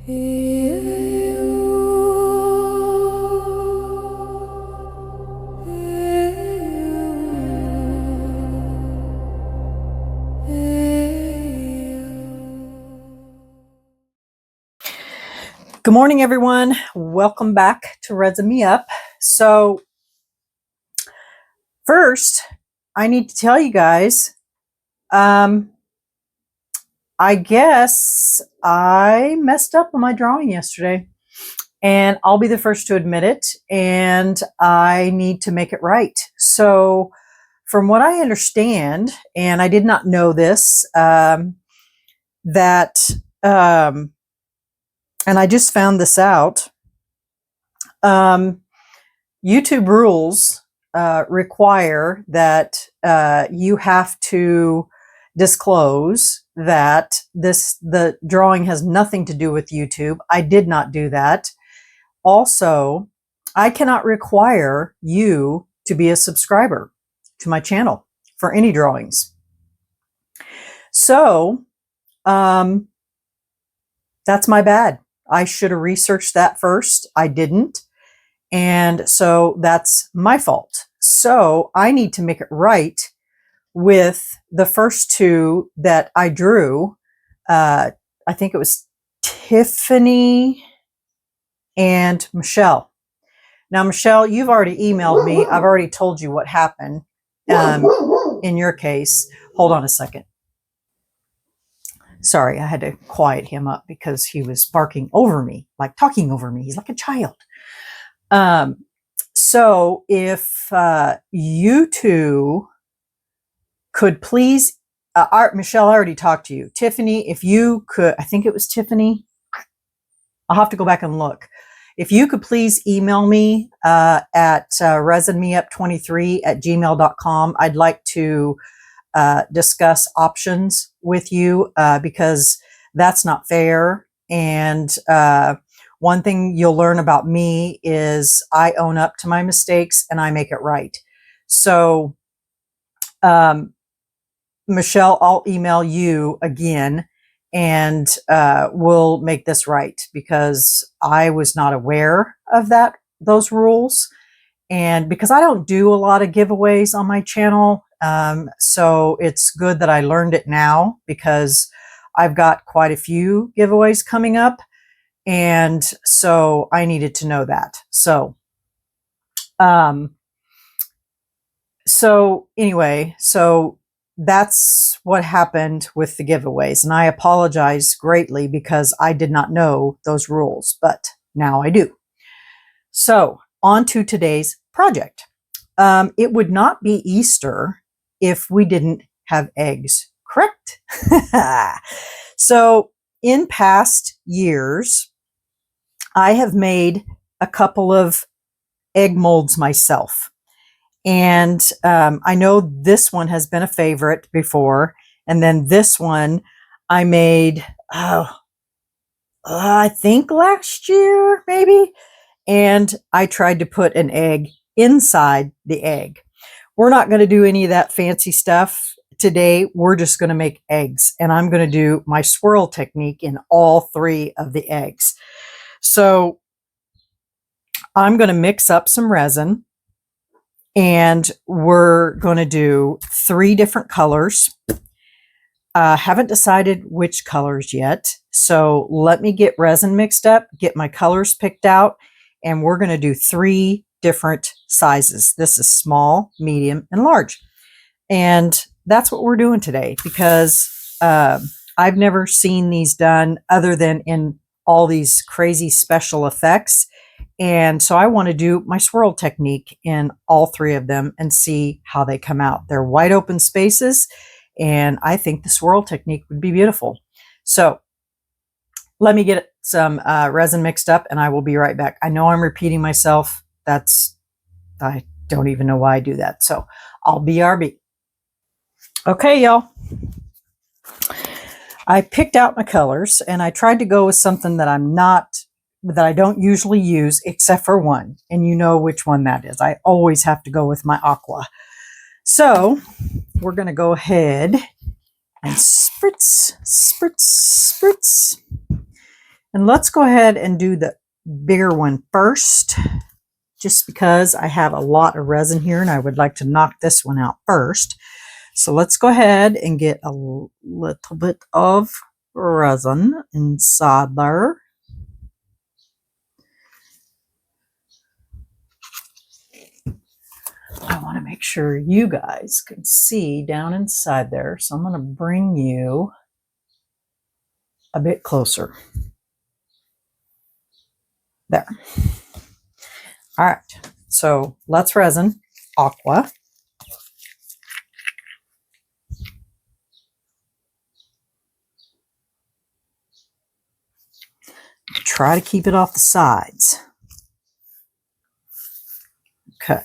Good morning, everyone. Welcome back to Resin Me Up. So first, I need to tell you guys, I guess I messed up on my drawing yesterday, and I'll be the first to admit it, and I need to make it right. So from what I understand, and I did not know this, and I just found this out. YouTube rules require that you have to disclose that the drawing has nothing to do with YouTube. I did not do that. Also, I cannot require you to be a subscriber to my channel for any drawings. So that's my bad. I should have researched that first. I didn't. And so that's my fault. So I need to make it right with the first two that I drew. I think it was Tiffany and Michelle. Now, Michelle, you've already emailed me. I've already told you what happened in your case. Hold on a second. Sorry, I had to quiet him up because he was barking over me, like talking over me. He's like a child. So if you two could please, Michelle, I already talked to you. Tiffany, if you could, I think it was Tiffany. I'll have to go back and look. If you could please email me at resinmeup23@gmail.com. I'd like to discuss options with you because that's not fair. And one thing you'll learn about me is I own up to my mistakes and I make it right. So Michelle, I'll email you again and we'll make this right because I was not aware of those rules. And because I don't do a lot of giveaways on my channel, so it's good that I learned it now because I've got quite a few giveaways coming up. And so I needed to know that. So anyway, so that's what happened with the giveaways. And I apologize greatly because I did not know those rules, but now I do. So on to today's project. It would not be Easter if we didn't have eggs, correct? So in past years, I have made a couple of egg molds myself. And I know this one has been a favorite before. And then this one I made, I think last year, maybe. And I tried to put an egg inside the egg. We're not going to do any of that fancy stuff today. We're just going to make eggs. And I'm going to do my swirl technique in all three of the eggs. So I'm going to mix up some resin and we're going to do 3 different colors. Haven't decided which colors yet. So let me get resin mixed up, get my colors picked out, and we're going to do 3 different sizes. This is small, medium, and large. And that's what we're doing today because I've never seen these done other than in all these crazy special effects. And so I want to do my swirl technique in all 3 of them and see how they come out. They're wide open spaces, and I think the swirl technique would be beautiful. So let me get some resin mixed up and I will be right back. I know I'm repeating myself. I don't even know why I do that. So I'll BRB. Okay, y'all. I picked out my colors and I tried to go with something that I don't usually use except for one. And you know which one that is. I always have to go with my aqua. So we're going to go ahead and spritz, spritz, spritz. And let's go ahead and do the bigger one first, just because I have a lot of resin here and I would like to knock this one out first. So let's go ahead and get a little bit of resin inside there. I want to make sure you guys can see down inside there. So I'm going to bring you a bit closer. There. All right. So let's resin aqua. Try to keep it off the sides. Okay.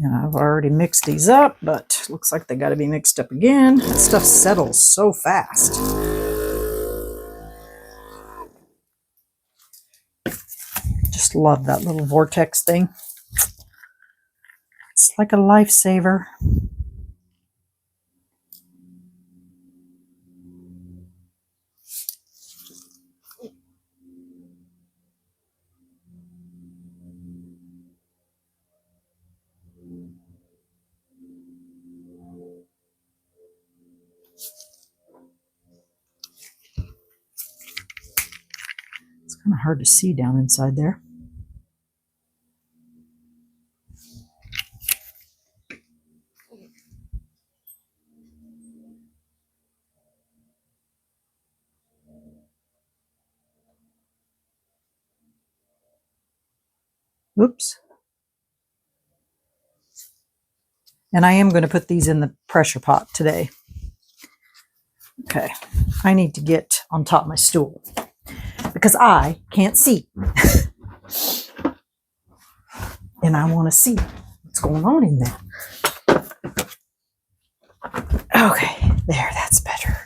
And I've already mixed these up, but looks like they got to be mixed up again. This stuff settles so fast. Just love that little vortex thing. It's like a lifesaver. It's kind of hard to see down inside there. Oops. And I am going to put these in the pressure pot today. Okay, I need to get on top of my stool because I can't see. And I want to see what's going on in there. Okay, there, that's better.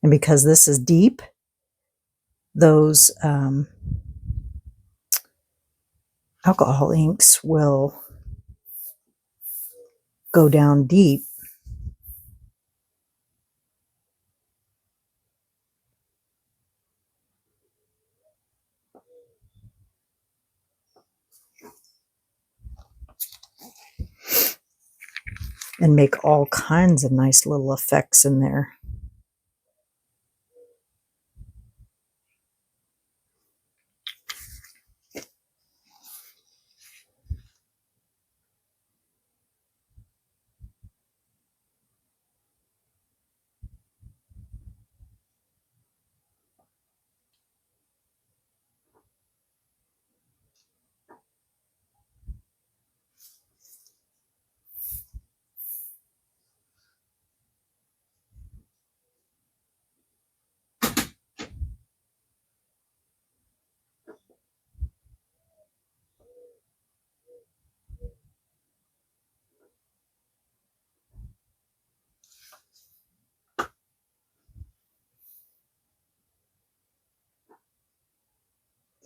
And because this is deep, those alcohol inks will go down deep. And make all kinds of nice little effects in there.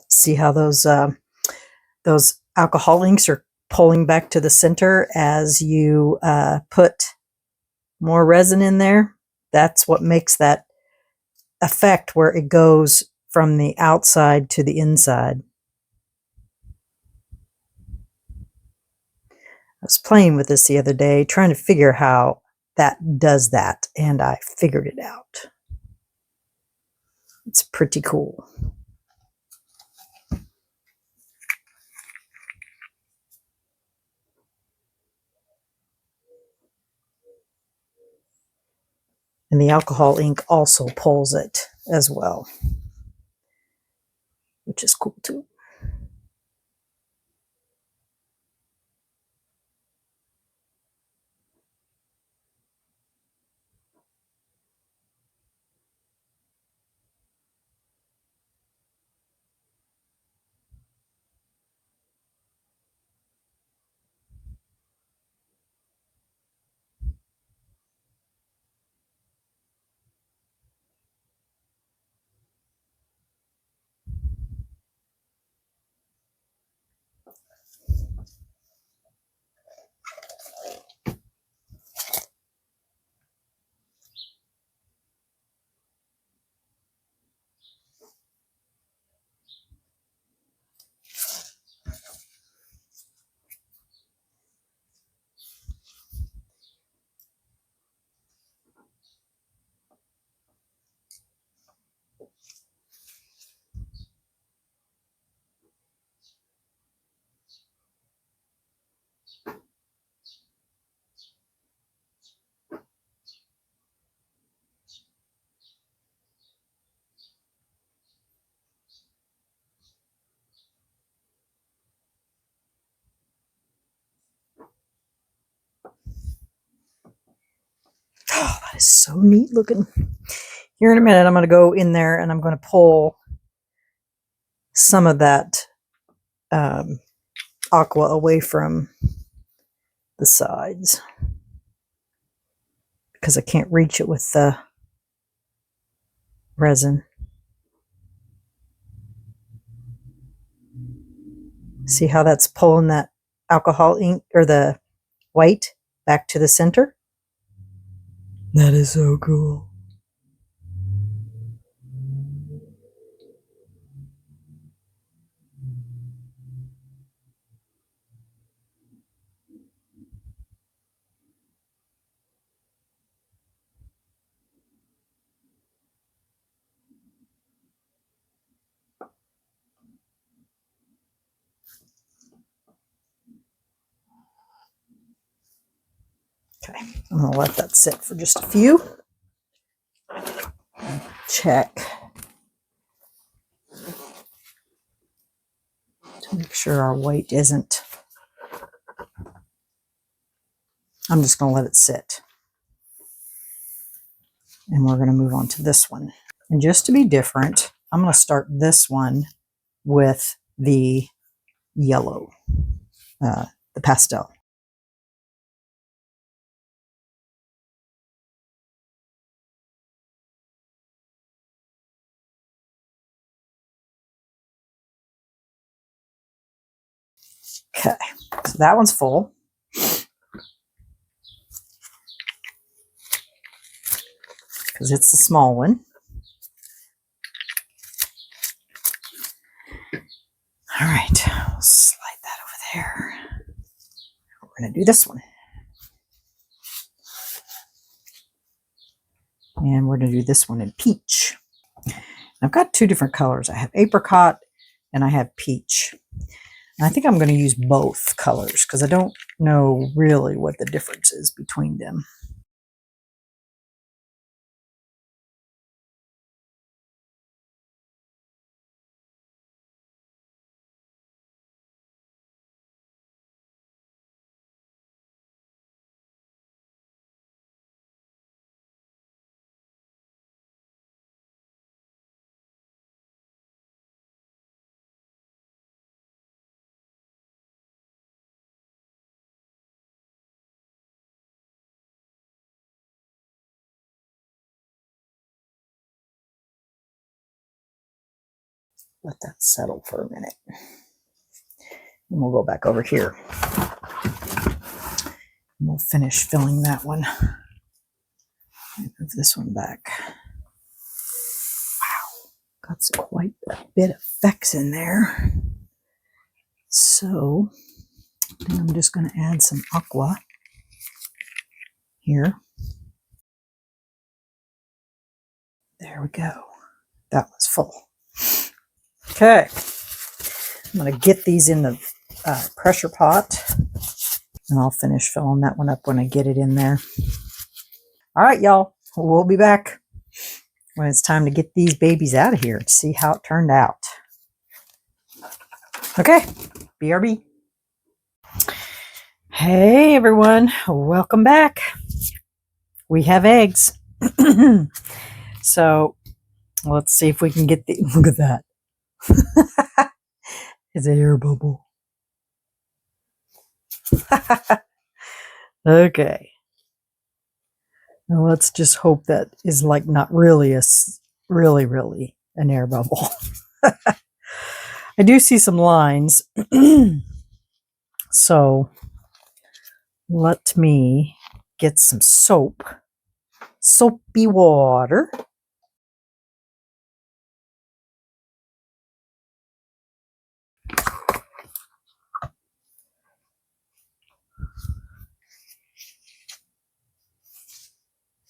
See how those alcohol inks are pulling back to the center as you put more resin in there? That's what makes that effect where it goes from the outside to the inside. I was playing with this the other day, trying to figure how that does that, and I figured it out. It's pretty cool. And the alcohol ink also pulls it as well, which is cool too. Oh, that is so neat looking. Here in a minute, I'm going to go in there and I'm going to pull some of that aqua away from the sides because I can't reach it with the resin. See how that's pulling that alcohol ink or the white back to the center? That is so cool. Okay, I'm going to let that sit for just a few. Check to make sure our white isn't. I'm just going to let it sit. And we're going to move on to this one. And just to be different, I'm going to start this one with the yellow, the pastel. Okay, so that one's full. Because it's the small one. All right, I'll slide that over there. We're going to do this one. And we're going to do this one in peach. I've got two different colors. I have apricot and I have peach. And I think I'm going to use both colors because I don't know really what the difference is between them. Let that settle for a minute. And we'll go back over here. And we'll finish filling that one. Move this one back. Wow, got quite a bit of effects in there. So I think I'm just going to add some aqua here. There we go. That was full. Okay. I'm going to get these in the pressure pot, and I'll finish filling that one up when I get it in there. All right, y'all. We'll be back when it's time to get these babies out of here to see how it turned out. Okay. BRB. Hey, everyone. Welcome back. We have eggs. So let's see if we can get the... Look at that. It's an air bubble. Okay. Now let's just hope that is like not really really an air bubble. I do see some lines. So let me get some soapy water.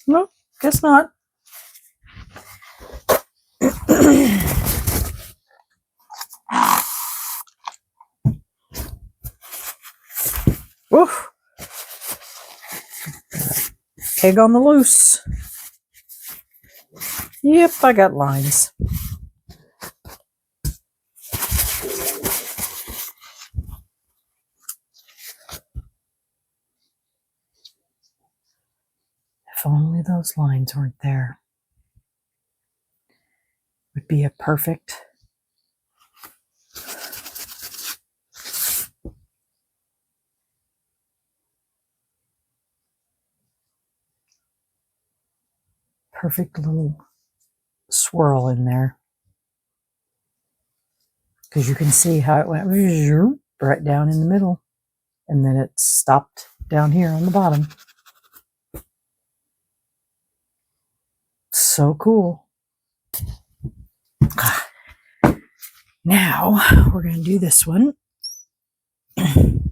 No, guess not. Oof. Egg on the loose. Yep, I got lines. If only those lines weren't there. Would be a perfect little swirl in there. Because you can see how it went right down in the middle. And then it stopped down here on the bottom. So cool. Now we're going to do this one. And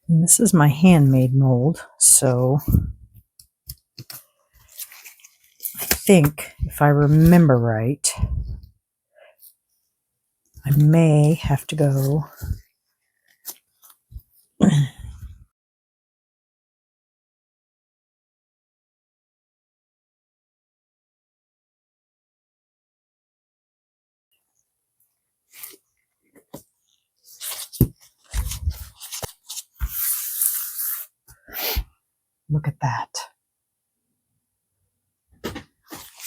this is my handmade mold. So I think if I remember right, I may have to go look at that.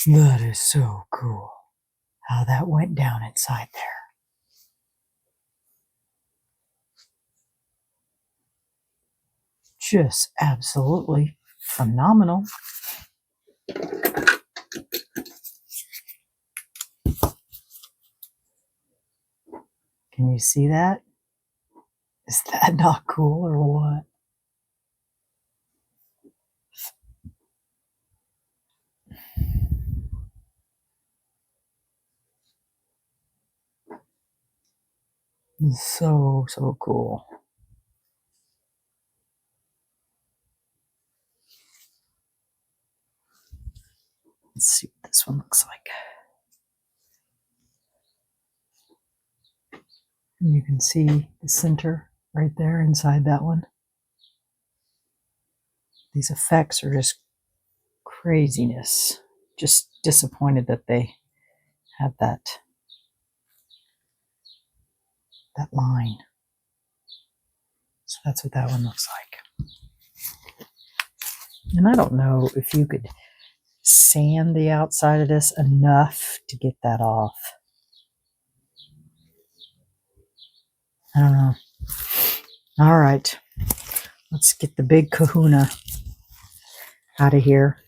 That is so cool. How that went down inside there. Just absolutely phenomenal. Can you see that? Is that not cool or what? So cool. Let's see what this one looks like. And you can see the center right there inside that one. These effects are just craziness. Just disappointed that they had that line. So that's what that one looks like. And I don't know if you could sand the outside of this enough to get that off. I don't know. All right. Let's get the big kahuna out of here.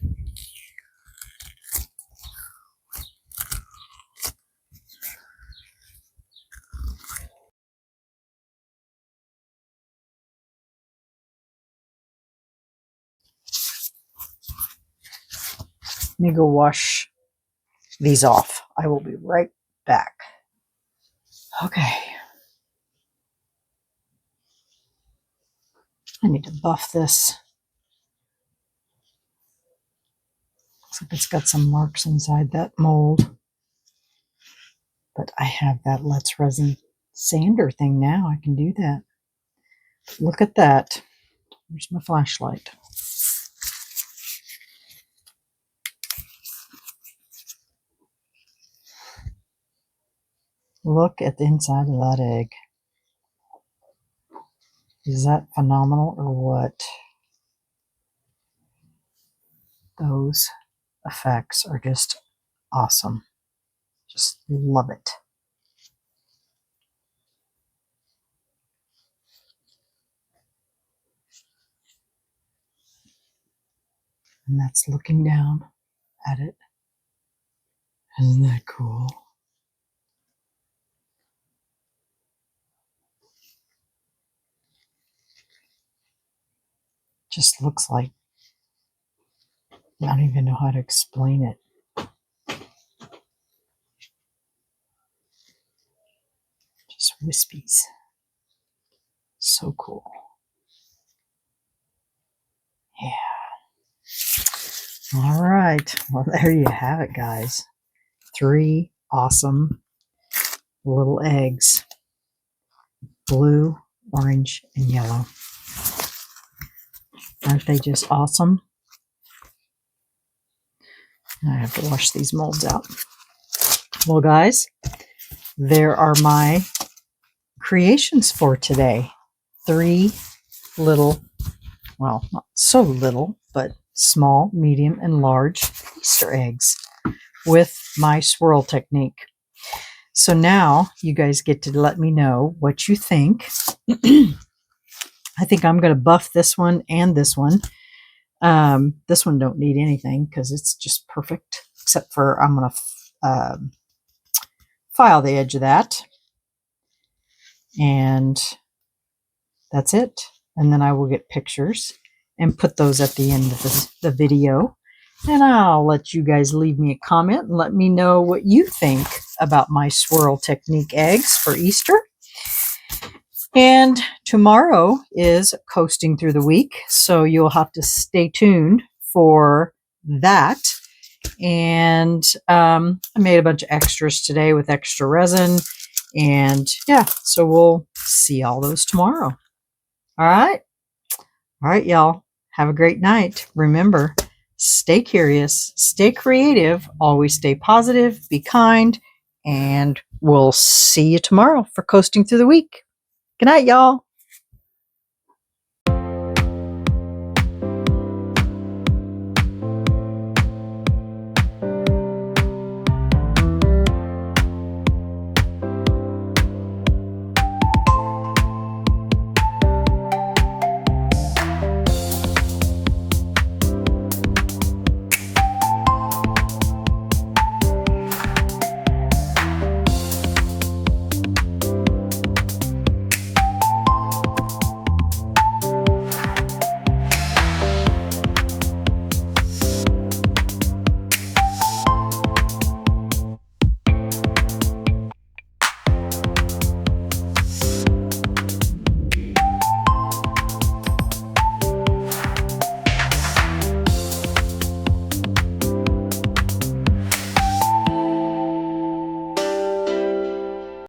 Let me go wash these off. I will be right back. Okay. I need to buff this. Looks like it's got some marks inside that mold. But I have that Let's Resin sander thing now. I can do that. Look at that. Where's my flashlight? Look at the inside of that egg. Is that phenomenal or what? Those effects are just awesome. Just love it. And that's looking down at it. Isn't that cool? Just looks like, I don't even know how to explain it. Just wispies. So cool. Yeah. All right. Well, there you have it, guys. 3 awesome little eggs. Blue, orange, and yellow. Aren't they just awesome? I have to wash these molds out. Well, guys, there are my creations for today. 3 little, well, not so little, but small, medium, and large Easter eggs with my swirl technique. So now you guys get to let me know what you think. I think I'm going to buff this one and this one. This one don't need anything because it's just perfect, except for I'm going to file the edge of that. And that's it. And then I will get pictures and put those at the end of the video. And I'll let you guys leave me a comment and let me know what you think about my swirl technique eggs for Easter. And tomorrow is coasting through the week, so you'll have to stay tuned for that. And I made a bunch of extras today with extra resin. And yeah, so we'll see all those tomorrow. All right. All right, y'all. Have a great night. Remember, stay curious, stay creative, always stay positive, be kind, and we'll see you tomorrow for coasting through the week. Good night, y'all.